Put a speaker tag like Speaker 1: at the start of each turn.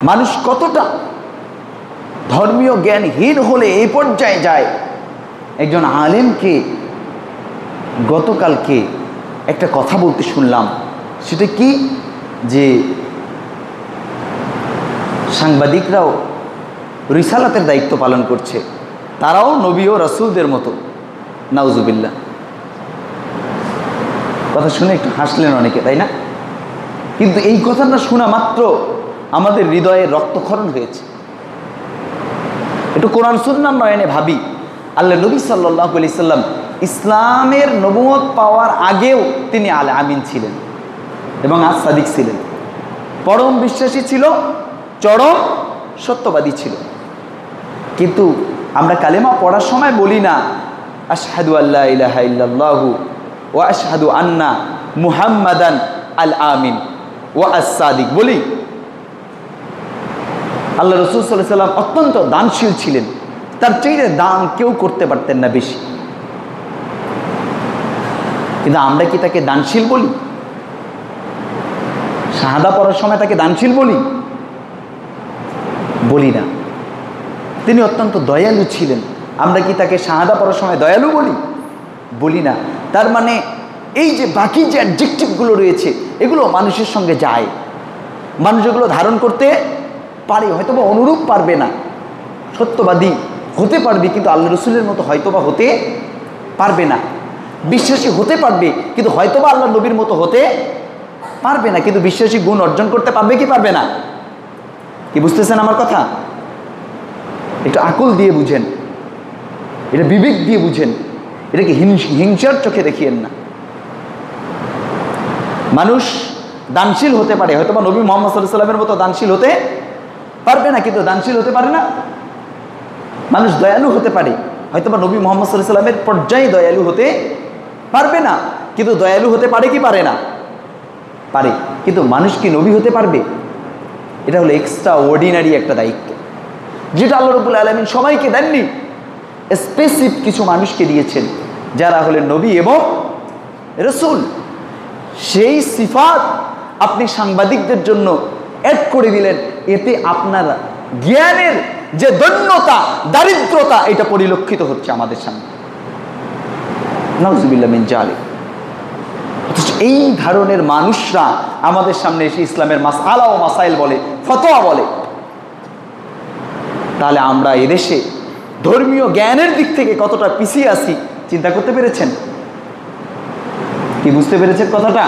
Speaker 1: মানুষ কতটা ধর্মীয় জ্ঞানহীন হলে এই পর্যায়ে যায়। একজন আলেমকে গতকালকে একটা কথা বলতে শুনলাম, সেটা কি যে সাংবাদিকরাও রিসালাতের দায়িত্ব পালন করছে, তারাও নবী ও রাসূলদের মতো। নাউজুবিল্লাহ। কথা শুনে একটু হাসলেন অনেকে, তাই না? কিন্তু এই কথাটা শোনা মাত্র আমাদের হৃদয়ে রক্তক্ষরণ হয়েছে। একটু কোরআন সুন্নাহর নয়নে ভাবি, আল্লাহ নবী সাল্লাল্লাহু আলাইহি সাল্লাম ইসলামের নবুয়ত পাওয়ার আগেও তিনি আল আমিন ছিলেন এবং সাদিক ছিলেন, পরম বিশ্বাসী ছিল, চরম সত্যবাদী ছিল। কিন্তু আমরা কালেমা পড়ার সময় বলি না আশহাদু আল্লা ইলাহা ইল্লাল্লাহু ওয়া আশহাদু আন্না মুহাম্মাদান আল আমিন ওয়া সাদিক বলি। আল্লাহ রাসূল সাল্লাল্লাহু আলাইহি সাল্লাম অত্যন্ত দানশীল ছিলেন, তার চাইতে দান কেউ করতে পারতেন না বেশি। কিন্তু আমরা কি তাকে দানশীল বলি? শাহাদা পড়ার সময় তাকে দানশীল বলি? বলি না। তিনি অত্যন্ত দয়ালু ছিলেন, আমরা কি তাকে শাহাদা পড়ার সময় দয়ালু বলি? বলি না। তার মানে এই যে বাকি যে অ্যাডজেক্টিভগুলো রয়েছে, এগুলো মানুষের সঙ্গে যায়, মানুষ এগুলো ধারণ করতে পারে, হয়তোবা অনুরূপ পারবে না, সত্যবাদী হতে পারবে কিন্তু আল্লাহ রসুলের মতো হয়তোবা হতে পারবে না, বিশ্বাসী হতে পারবে কিন্তু হয়তোবা আল্লাহ নবীর মতো হতে পারবে না, কিন্তু বিশ্বাসী গুণ অর্জন করতে পারবে কি পারবে না? কি বুঝতেছেন আমার কথা? একটু আকল দিয়ে বুঝেন, এটা বিবেক দিয়ে বুঝেন, এটাকে হিংসার চোখে দেখিয়েন না। মানুষ দানশীল হতে পারে, হয়তোবা নবী মুহাম্মদ সাল্লাল্লাহু আলাইহি ওয়াসাল্লামের মতো দানশীল হতে পারবে না, কিন্তু দানশীল হতে পারে না। মানুষ দয়ালু হতে পারে, হয়তোবা নবী মুহাম্মদ সাল্লাল্লাহু আলাইহি ওয়াসাল্লামের পর্যায়ে দয়ালু হতে পারবে না, কিন্তু দয়ালু হতে পারে কি পারে না? পারে। কিন্তু মানুষ কি নবী হতে পারবে? এটা হলো এক্সট্রা অর্ডিনারি একটা দায়িত্ব, যেটা আল্লাহ রাব্বুল আলামিন সবাইকে দেননি, স্পেসিফিক কিছু মানুষকে দিয়েছেন যারা হলেন নবী এবং রাসূল। সেই সিফাত আপনি সাংবাদিকদের জন্য অ্যাড করে দিলেন, এতে আপনার জ্ঞানের যে দৈন্যতা, দারিদ্রতা, এটা পরিলক্ষিত হচ্ছে আমাদের সামনে। নাউজুবিল্লাহ মিন জালিক। অথচ এই ধরনের মানুষরা আমাদের সামনে এসে ইসলামের মাসআলা ও মাসাইল বলে, ফতোয়া বলে, তাহলে আমরা এদেশে ধর্মীয় জ্ঞানের দিক থেকে কতটা পিছিয়ে আছি চিন্তা করতে পেরেছেন? কি বুঝতে পেরেছেন কথাটা?